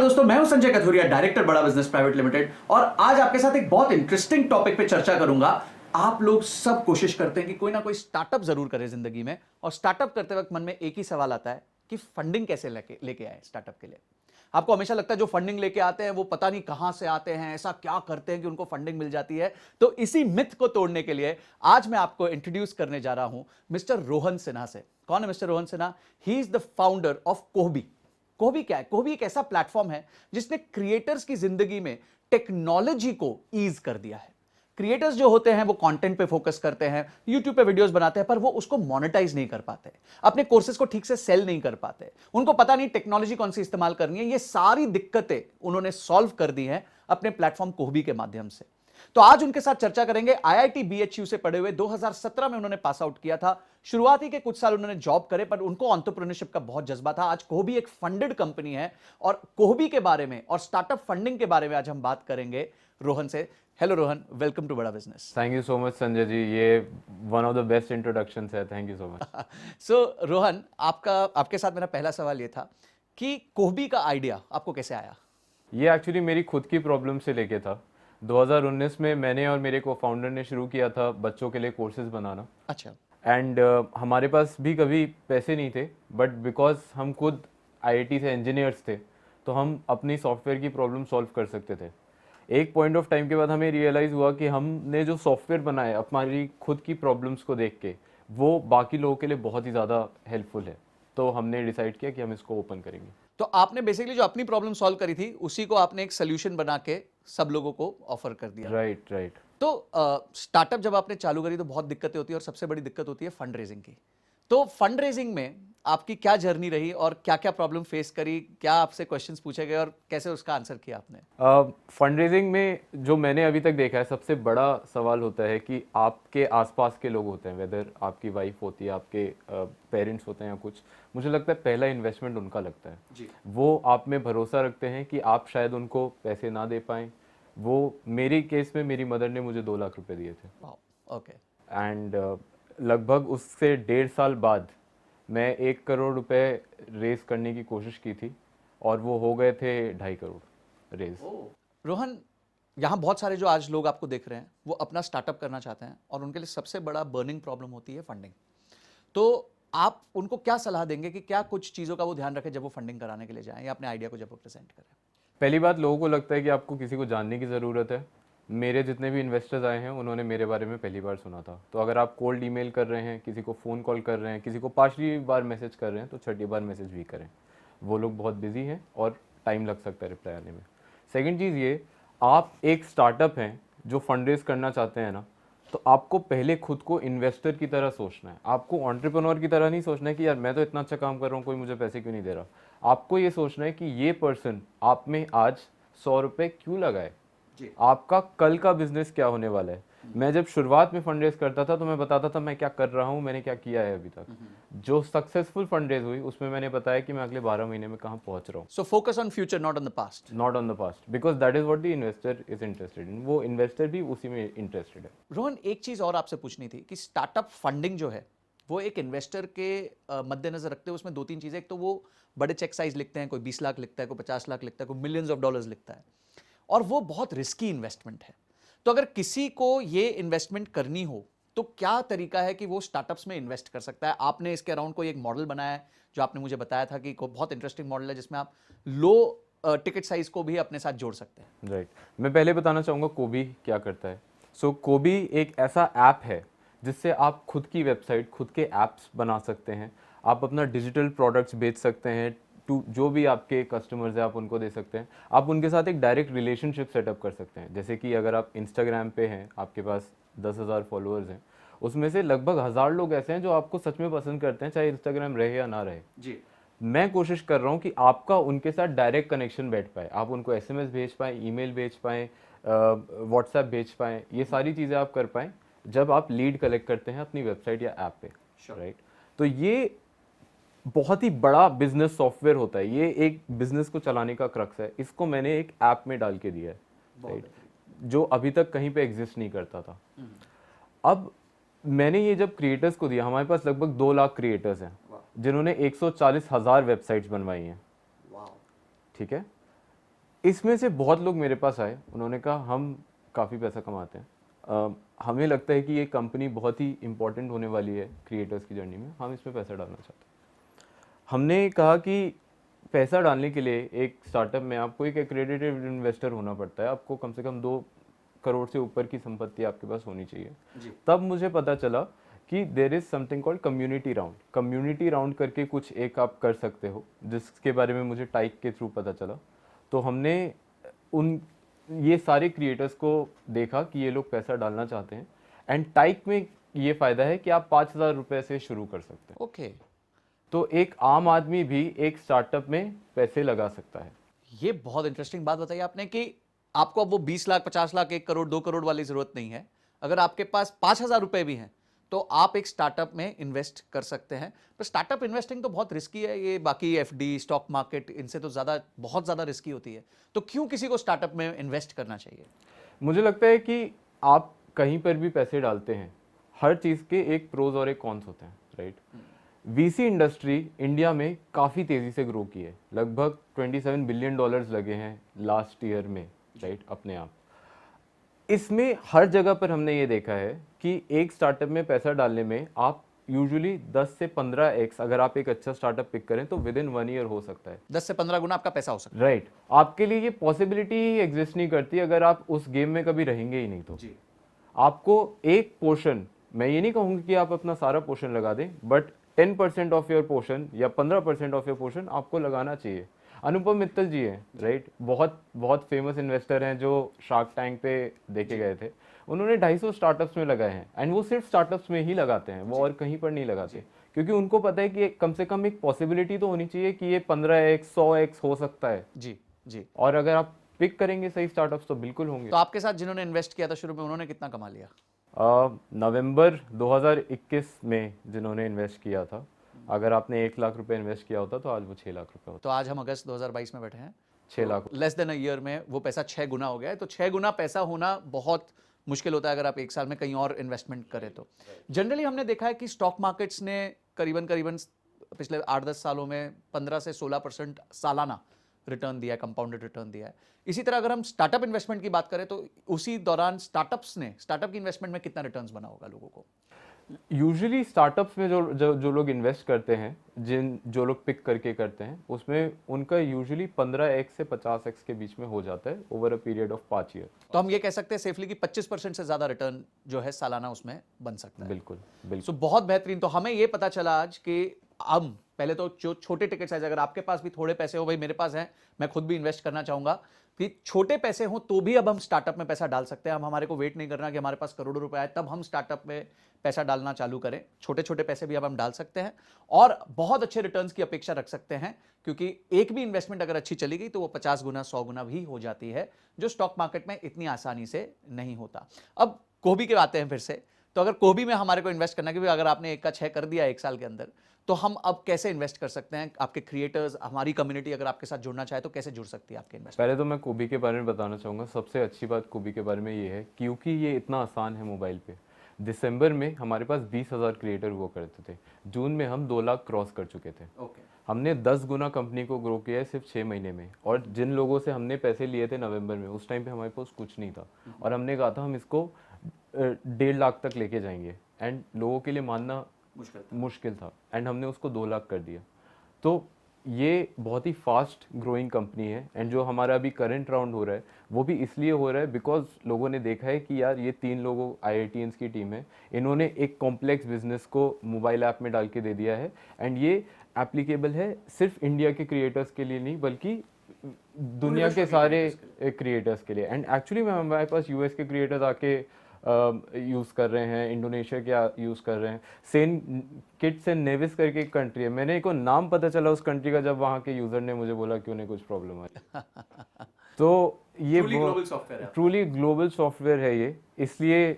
दोस्तों, मैं हूं संजय कथुरिया, डायरेक्टर बड़ा बिजनेस प्राइवेट लिमिटेड, और आज आपके साथ एक बहुत इंटरेस्टिंग टॉपिक पे चर्चा करूंगा। आप लोग सब कोशिश करते हैं कि कोई ना कोई स्टार्टअप जरूर करें जिंदगी में, और स्टार्टअप करते वक्त मन में एक ही सवाल आता है कि फंडिंग कैसे लेके आए स्टार्टअप के लिए। आपको हमेशा लगता है जो फंडिंग लेके आते हैं वो पता नहीं कहां से आते हैं, ऐसा क्या करते हैं कि उनको फंडिंग मिल जाती है। तो इसी मिथ को तोड़ने के लिए आज मैं आपको इंट्रोड्यूस करने जा रहा हूं मिस्टर रोहन सिन्हा से। कौन है mister Rohan Sinha? He is the founder of Kohbee. Kohbee क्या है? कोहबी एक ऐसा प्लेटफॉर्म है जिसने क्रिएटर्स की जिंदगी में टेक्नोलॉजी को ईज कर दिया है। क्रिएटर्स जो होते हैं वो कंटेंट पे फोकस करते हैं, यूट्यूब पे वीडियोस बनाते हैं, पर वो उसको मोनेटाइज नहीं कर पाते, अपने कोर्सेज को ठीक से सेल नहीं कर पाते, उनको पता नहीं टेक्नोलॉजी कौन सी इस्तेमाल करनी है। ये सारी दिक्कतें उन्होंने सॉल्व कर दी हैं अपने प्लेटफॉर्म कोहबी के माध्यम से। तो आज उनके साथ चर्चा करेंगे। आईआईटी बीएचयू से पढ़े हुए, 2017 में उन्होंने पास आउट किया था। शुरुआती के कुछ साल उन्होंने जॉब करे, पर उनको एंटरप्रेन्योरशिप का बहुत जज्बा था। आज कोहबी एक फंडेड कंपनी है, और कोहबी के बारे में और स्टार्टअप फंडिंग के बारे में आज हम बात करेंगे रोहन से। Hello Rohan, welcome to Bada business. Thank you so much Sanjay ji, ये one of the best introductions है। Thank you so much. So Rohan, आपके साथ मेरा पहला सवाल ये था कि कोहबी का आइडिया आपको कैसे आया? ये एक्चुअली मेरी खुद की प्रॉब्लम से लेके था। 2019 में मैंने और मेरे को फाउंडर ने शुरू किया था बच्चों के लिए कोर्सेज बनाना। अच्छा। एंड हमारे पास भी कभी पैसे नहीं थे, बट बिकॉज हम खुद आईआईटी से इंजीनियर्स थे तो हम अपनी सॉफ्टवेयर की प्रॉब्लम सॉल्व कर सकते थे। एक पॉइंट ऑफ टाइम के बाद हमें रियलाइज़ हुआ कि हमने जो सॉफ्टवेयर बनाया हमारी खुद की प्रॉब्लम्स को देख के, वो बाकी लोगों के लिए बहुत ही ज़्यादा हेल्पफुल है। तो हमने डिसाइड किया कि हम इसको ओपन करेंगे। तो आपने बेसिकली जो अपनी प्रॉब्लम सॉल्व करी थी उसी को आपने एक सोल्यूशन बना के सब लोगों को ऑफर कर दिया। Right right. तो स्टार्टअप जब आपने चालू करी तो बहुत दिक्कतें होती है, और सबसे बड़ी दिक्कत होती है फंड रेजिंग की। तो फंड रेजिंग में आपकी क्या जर्नी रही और क्या क्या प्रॉब्लम फेस करी? क्या आपसे क्वेश्चंस पूछे गए और कैसे उसका आंसर किया आपने? फंड रेजिंग में जो मैंने अभी तक देखा है, सबसे बड़ा सवाल होता है कि आपके आसपास के लोग होते हैं, वेदर आपकी वाइफ होती है, आपके पेरेंट्स होते हैं या कुछ। मुझे लगता है पहला इन्वेस्टमेंट उनका लगता है जी। वो आप में भरोसा रखते हैं कि आप शायद उनको पैसे ना दे पाएँ। वो मेरी केस में मेरी मदर ने मुझे 2 लाख रुपए दिए थे। ओके। एंड लगभग उससे 1.5 साल बाद मैं 1 करोड़ रुपए रेज करने की कोशिश की थी, और वो हो गए थे 2.5 करोड़ रेज। रोहन, यहाँ बहुत सारे जो आज लोग आपको देख रहे हैं वो अपना स्टार्टअप करना चाहते हैं, और उनके लिए सबसे बड़ा बर्निंग प्रॉब्लम होती है फंडिंग। तो आप उनको क्या सलाह देंगे कि क्या कुछ चीज़ों का वो ध्यान रखें जब वो फंडिंग कराने के लिए जाएं, या अपने आइडिया को जब वो प्रेजेंट करें? पहली बात, लोगों को लगता है कि आपको किसी को जानने की ज़रूरत है। मेरे जितने भी इन्वेस्टर्स आए हैं उन्होंने मेरे बारे में पहली बार सुना था। तो अगर आप कोल्ड ईमेल कर रहे हैं, किसी को फ़ोन कॉल कर रहे हैं, किसी को 5वीं बार मैसेज कर रहे हैं, तो 6ठी बार मैसेज भी करें। वो लोग बहुत बिजी हैं और टाइम लग सकता है रिप्लाई आने में। सेकंड चीज़ ये, आप एक स्टार्टअप हैं जो फंड रेज करना चाहते हैं ना, तो आपको पहले खुद को इन्वेस्टर की तरह सोचना है। आपको एंटरप्रेन्योर की तरह नहीं सोचना है कि यार मैं तो इतना अच्छा काम कर रहा हूँ, कोई मुझे पैसे क्यों नहीं दे रहा। आपको ये सोचना है कि ये पर्सन आप में आज 100 रुपये क्यों लगाए, आपका कल का बिजनेस क्या होने वाला है। मैं जब शुरुआत में फंड रेज करता था तो मैं बताता था मैं क्या कर रहा हूँ, मैंने क्या किया है अभी तक। जो सक्सेसफुल फंड रेज हुई उसमें मैंने बताया कि मैं अगले 12 महीने में कहाँ पहुंच रहा हूँ। So focus on future, not on the past. Not on the past, because that is what the investor is interested in. वो इन्वेस्टर भी उसी में इंटरेस्टेड है। रोहन, एक चीज और आपसे पूछनी थी कि स्टार्टअप फंडिंग जो है वो एक इन्वेस्टर के मद्देनजर रखते हुए उसमें 2-3 चीजें। एक तो वो बड़े चेक साइज लिखते हैं, कोई 20 लाख लिखता है, कोई 50 लाख लिखता है, कोई मिलियंस ऑफ डॉलर्स लिखता है, और वो बहुत रिस्की इन्वेस्टमेंट है। तो अगर किसी को ये इन्वेस्टमेंट करनी हो तो क्या तरीका है कि वो स्टार्टअप्स में इन्वेस्ट कर सकता है? आपने इसके अराउंड कोई एक मॉडल बनाया है जो आपने मुझे बताया था कि बहुत इंटरेस्टिंग मॉडल है जिसमें आप लो टिकट साइज को भी अपने साथ जोड़ सकते हैं। राइट। मैं पहले बताना चाहूँगा कोबी क्या करता है। सो कोबी एक ऐसा ऐप है जिससे आप खुद की वेबसाइट, खुद के ऐप्स बना सकते हैं। आप अपना डिजिटल प्रोडक्ट्स बेच सकते हैं, टू जो भी आपके कस्टमर्स हैं आप उनको दे सकते हैं। आप उनके साथ एक डायरेक्ट रिलेशनशिप सेटअप कर सकते हैं। जैसे कि अगर आप इंस्टाग्राम पे हैं, आपके पास 10,000 फॉलोअर्स हैं, उसमें से लगभग 1000 लोग ऐसे हैं जो आपको सच में पसंद करते हैं, चाहे इंस्टाग्राम रहे या ना रहे। जी। मैं कोशिश कर रहा हूँ कि आपका उनके साथ डायरेक्ट कनेक्शन बैठ पाए, आप उनको एसएमएस भेज पाएँ, ईमेल भेज पाएँ, व्हाट्सएप भेज पाएँ। ये सारी चीज़ें आप कर पाएँ जब आप लीड कलेक्ट करते हैं अपनी वेबसाइट या ऐप पे। राइट। तो ये बहुत ही बड़ा बिजनेस सॉफ्टवेयर होता है। ये एक बिजनेस को चलाने का क्रक्स है। इसको मैंने एक ऐप में डाल के दिया है, राइट, जो अभी तक कहीं पे एग्जिस्ट नहीं करता था। अब मैंने ये जब क्रिएटर्स को दिया, हमारे पास लगभग 2 लाख क्रिएटर्स हैं जिन्होंने 140,000 वेबसाइट्स बनवाई हैं। ठीक है। इसमें से बहुत लोग मेरे पास आए, उन्होंने कहा हम काफ़ी पैसा कमाते हैं, हमें लगता है कि ये कंपनी बहुत ही इंपॉर्टेंट होने वाली है क्रिएटर्स की जर्नी में, हम इसमें पैसा डालना चाहते हैं। हमने कहा कि पैसा डालने के लिए एक स्टार्टअप में आपको एक एक्रेडिटेड इन्वेस्टर होना पड़ता है, आपको कम से कम 2 करोड़ से ऊपर की संपत्ति आपके पास होनी चाहिए। तब मुझे पता चला कि there is something called community round. Community round करके कुछ एक आप कर सकते हो, जिसके बारे में मुझे टाइक के थ्रू पता चला। तो हमने ये सारे क्रिएटर्स को देखा कि ये लोग पैसा डालना चाहते हैं, एंड टाइक में ये फ़ायदा है कि आप 5,000 रुपये से शुरू कर सकते हैं। ओके, तो एक आम आदमी भी एक स्टार्टअप में पैसे लगा सकता है। ये बहुत इंटरेस्टिंग बात बताई आपने कि आपको अब वो 20 लाख, 50 लाख, 1 करोड़, 2 करोड़ वाली जरूरत नहीं है। अगर आपके पास 5,000 रुपए भी हैं तो आप एक स्टार्टअप में इन्वेस्ट कर सकते हैं। पर स्टार्टअप इन्वेस्टिंग तो बहुत रिस्की है, ये बाकी एफडी, स्टॉक मार्केट, इनसे तो बहुत ज्यादा रिस्की होती है। तो क्यों किसी को स्टार्टअप में इन्वेस्ट करना चाहिए? मुझे लगता है कि आप कहीं पर भी पैसे डालते हैं, हर चीज़ के एक प्रोज और एक कॉन्स होते हैं, राइट। वीसी इंडस्ट्री इंडिया में काफ़ी तेज़ी से ग्रो की है, लगभग $27 बिलियन लगे हैं लास्ट ईयर में, राइट, अपने आप। इसमें हर जगह पर हमने ये देखा है कि एक स्टार्टअप में पैसा डालने में आप यूजुअली 10 से 15x, अगर आप एक अच्छा स्टार्टअप पिक करें तो विद इन 1 ईयर हो सकता है। 10 से 15 गुना आपका पैसा हो सकता है। राइट, आपके लिए ये पॉसिबिलिटी ही एग्जिस्ट नहीं करती अगर आप उस गेम में कभी रहेंगे ही नहीं तो। जी। आपको एक पोर्शन, मैं ये नहीं कहूँगी कि आप अपना सारा पोर्शन लगा दें, बट 10% ऑफ योर पोर्शन या 15% ऑफ योर पोर्शन आपको लगाना चाहिए। अनुपम मित्तल जी हैं, राइट, बहुत बहुत फेमस इन्वेस्टर हैं जो शार्क टैंक पे देखे गए थे। उन्होंने 250 स्टार्टअप्स में लगाए हैं, एंड वो सिर्फ स्टार्टअप्स में ही लगाते हैं, वो और कहीं पर नहीं लगाते, क्योंकि उनको पता है कि कम से कम एक पॉसिबिलिटी तो होनी चाहिए कि ये 15x 100x हो सकता है। जी जी। और अगर आप पिक करेंगे सही स्टार्टअप्स तो बिल्कुल होंगे। तो आपके साथ जिन्होंने इन्वेस्ट किया था शुरू में, उन्होंने कितना कमा लिया? नवंबर 2021 में जिन्होंने इन्वेस्ट किया था, अगर आपने 1 लाख रुपए इन्वेस्ट किया होता तो आज वो 6 लाख रुपए होता। तो आज हम अगस्त 2022 में बैठे हैं, 6 lakh. Less than a year में वो पैसा 6 गुना हो गया है। तो 6 गुना पैसा होना बहुत मुश्किल होता है अगर आप एक साल में कहीं और इन्वेस्टमेंट करें तो। जनरली हमने देखा है कि स्टॉक मार्केट्स ने करीबन करीबन पिछले 8-10 सालों में 15 से 16% सालाना रिटर्न दिया है, कंपाउंडेड रिटर्न दिया है। इसी तरह अगर हम स्टार्टअप इन्वेस्टमेंट की बात करें तो उसी दौरान स्टार्टअप की इन्वेस्टमेंट में कितना रिटर्न्स बना होगा लोगों को? यूजुअली स्टार्टअप्स में जो लोग इन्वेस्ट करते हैं, जो लोग पिक करके करते हैं, उसमें उनका यूजुअली 15x से 50x के बीच में हो जाता है over a period of 5 year. तो हम ये कह सकते हैं सेफली कि 25% से ज्यादा रिटर्न जो है सालाना उसमें बन सकता है। बिल्कुल बिल्कुल। सो बहुत बेहतरीन। तो हमें ये पता चला आज कि हम पहले तो जो छोटे टिकट साइज, अगर आपके पास भी थोड़े पैसे हो, भाई मेरे पास हैं, मैं खुद भी इन्वेस्ट करना चाहूंगा, फिर छोटे पैसे हो तो भी अब हम स्टार्टअप में पैसा डाल सकते हैं। हम हमारे को वेट नहीं करना कि हमारे पास करोड़ों रुपए आए तब हम स्टार्टअप में पैसा डालना चालू करें। छोटे छोटे पैसे भी अब हम डाल सकते हैं और बहुत अच्छे रिटर्न्स की अपेक्षा रख सकते हैं, क्योंकि एक भी इन्वेस्टमेंट अगर अच्छी चली गई तो वो 50 गुना 100 गुना भी हो जाती है, जो स्टॉक मार्केट में इतनी आसानी से नहीं होता। अब कोबी के आते हैं फिर से। तो अगर कोबी में हमारे को इन्वेस्ट करना, क्योंकि अगर आपने 1 का 6 कर दिया 1 साल के अंदर, तो हम अब कैसे इन्वेस्ट कर सकते हैं? आपके क्रिएटर्स, हमारी कम्युनिटी अगर आपके साथ जुड़ना चाहे तो कैसे जुड़ सकती है आपके इन्वेस्ट? पहले तो मैं कोबी के बारे में बताना चाहूँगा। सबसे अच्छी बात कोबी के बारे में ये है क्योंकि ये इतना आसान है मोबाइल पे। दिसंबर में हमारे पास 20,000 क्रिएटर हुआ करते थे, जून में हम 2 लाख क्रॉस कर चुके थे। हमने 10 गुना कंपनी को ग्रो किया है सिर्फ 6 महीने में। और जिन लोगों से हमने पैसे लिए थे नवंबर में, उस टाइम पे हमारे पास कुछ नहीं था और हमने कहा था हम इसको 1.5 लाख तक लेके जाएंगे, एंड लोगों के लिए मानना मुश्किल था, एंड हमने उसको 2 लाख कर दिया। तो ये बहुत ही फास्ट ग्रोइंग कंपनी है, एंड जो हमारा अभी करंट राउंड हो रहा है वो भी इसलिए हो रहा है बिकॉज लोगों ने देखा है कि यार ये 3 लोगों IITians की टीम है, इन्होंने एक कॉम्प्लेक्स बिजनेस को मोबाइल ऐप में डाल के दे दिया है, एंड ये एप्लीकेबल है सिर्फ इंडिया के क्रिएटर्स के लिए नहीं बल्कि दुनिया के सारे क्रिएटर्स के लिए। एंड एक्चुअली में हमारे पास US के क्रिएटर्स आके यूज़ कर रहे हैं, इंडोनेशिया के यूज़ कर रहे हैं। किट्स एंड नेविस करके एक कंट्री है, मैंने को नाम पता चला उस कंट्री का जब वहाँ के यूज़र ने मुझे बोला कि उन्हें कुछ प्रॉब्लम आई। तो ये ट्रूली ग्लोबल सॉफ्टवेयर है ये। इसलिए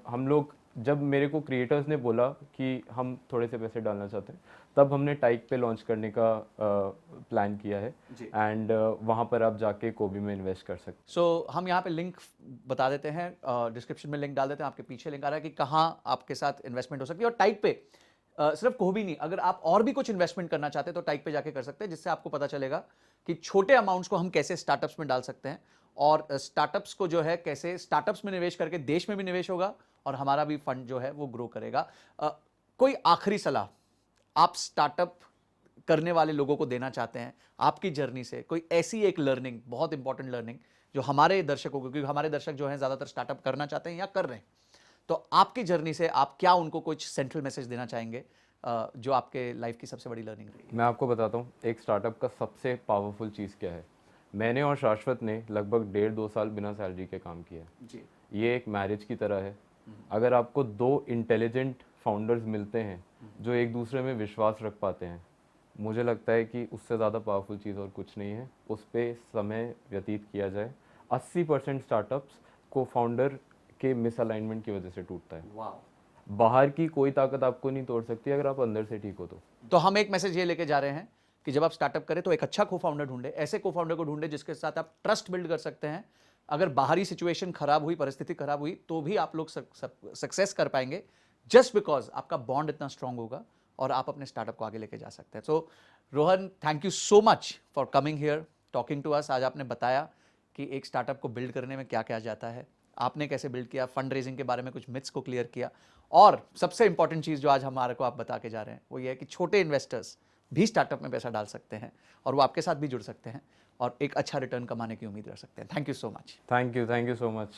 हम लोग, जब मेरे को क्रिएटर्स ने बोला कि हम थोड़े से पैसे डालना चाहते हैं, तब हमने टाइक पे लॉन्च करने का प्लान किया है, एंड वहाँ पर आप जाके कोबी में इन्वेस्ट कर सकते हैं। सो हम यहाँ पे लिंक बता देते हैं, डिस्क्रिप्शन में लिंक डाल देते हैं, आपके पीछे लिंक आ रहा है कि कहाँ आपके साथ इन्वेस्टमेंट हो सकती है। और टाइक पे सिर्फ कोहबी नहीं, अगर आप और भी कुछ इन्वेस्टमेंट करना चाहते हैं तो टाइप पे जाके कर सकते हैं, जिससे आपको पता चलेगा कि छोटे अमाउंट्स को हम कैसे स्टार्टअप्स में डाल सकते हैं और स्टार्टअप्स को जो है कैसे स्टार्टअप्स में निवेश करके देश में भी निवेश होगा और हमारा भी फंड जो है वो ग्रो करेगा। कोई आखिरी सलाह आप स्टार्टअप करने वाले लोगों को देना चाहते हैं आपकी जर्नी से, कोई ऐसी एक लर्निंग, बहुत इंपॉर्टेंट लर्निंग जो हमारे दर्शकों को, क्योंकि हमारे दर्शक जो हैं ज्यादातर स्टार्टअप करना चाहते हैं या कर रहे हैं, तो आपकी जर्नी से आप क्या उनको कुछ सेंट्रल मैसेज देना चाहेंगे जो आपके लाइफ की सबसे बड़ी लर्निंग रही? मैं आपको बताता हूँ एक स्टार्टअप का सबसे पावरफुल चीज़ क्या है। मैंने और शाश्वत ने लगभग 1.5-2 साल बिना सैलरी के काम किया है। जी। ये एक मैरिज की तरह है। अगर आपको दो इंटेलिजेंट फाउंडर्स मिलते हैं जो एक दूसरे में विश्वास रख पाते हैं, मुझे लगता है कि उससे ज़्यादा पावरफुल चीज़ और कुछ नहीं है। उस पर समय व्यतीत किया जाए। 80% स्टार्टअप्स को फाउंडर के मिसअलाइनमेंट की वजह से टूटता है। वाह। बाहर की कोई ताकत आपको नहीं तोड़ सकती अगर आप अंदर से ठीक हो तो हम एक मैसेज ये लेके जा रहे हैं कि जब आप स्टार्टअप करें तो एक अच्छा को फाउंडर ढूंढे, ऐसे को फाउंडर को ढूंढे जिसके साथ आप ट्रस्ट बिल्ड कर सकते हैं। अगर बाहरी सिचुएशन खराब हुई, परिस्थिति खराब हुई, तो भी आप लोग सक्सेस कर पाएंगे, जस्ट बिकॉज आपका बॉन्ड इतना स्ट्रांग होगा और आप अपने स्टार्टअप को आगे लेके जा सकते हैं। So Rohan, thank you so much for coming here, talking to us. आज आपने बताया कि एक स्टार्टअप को बिल्ड करने में क्या क्या जाता है, आपने कैसे बिल्ड किया, फंड रेजिंग के बारे में कुछ मिथ्स को क्लियर किया, और सबसे इंपॉर्टेंट चीज़ जो आज हमारे को आप बता के जा रहे हैं वो ये है कि छोटे इन्वेस्टर्स भी स्टार्टअप में पैसा डाल सकते हैं और वो आपके साथ भी जुड़ सकते हैं और एक अच्छा रिटर्न कमाने की उम्मीद रख सकते हैं। Thank you so much. Thank you so much.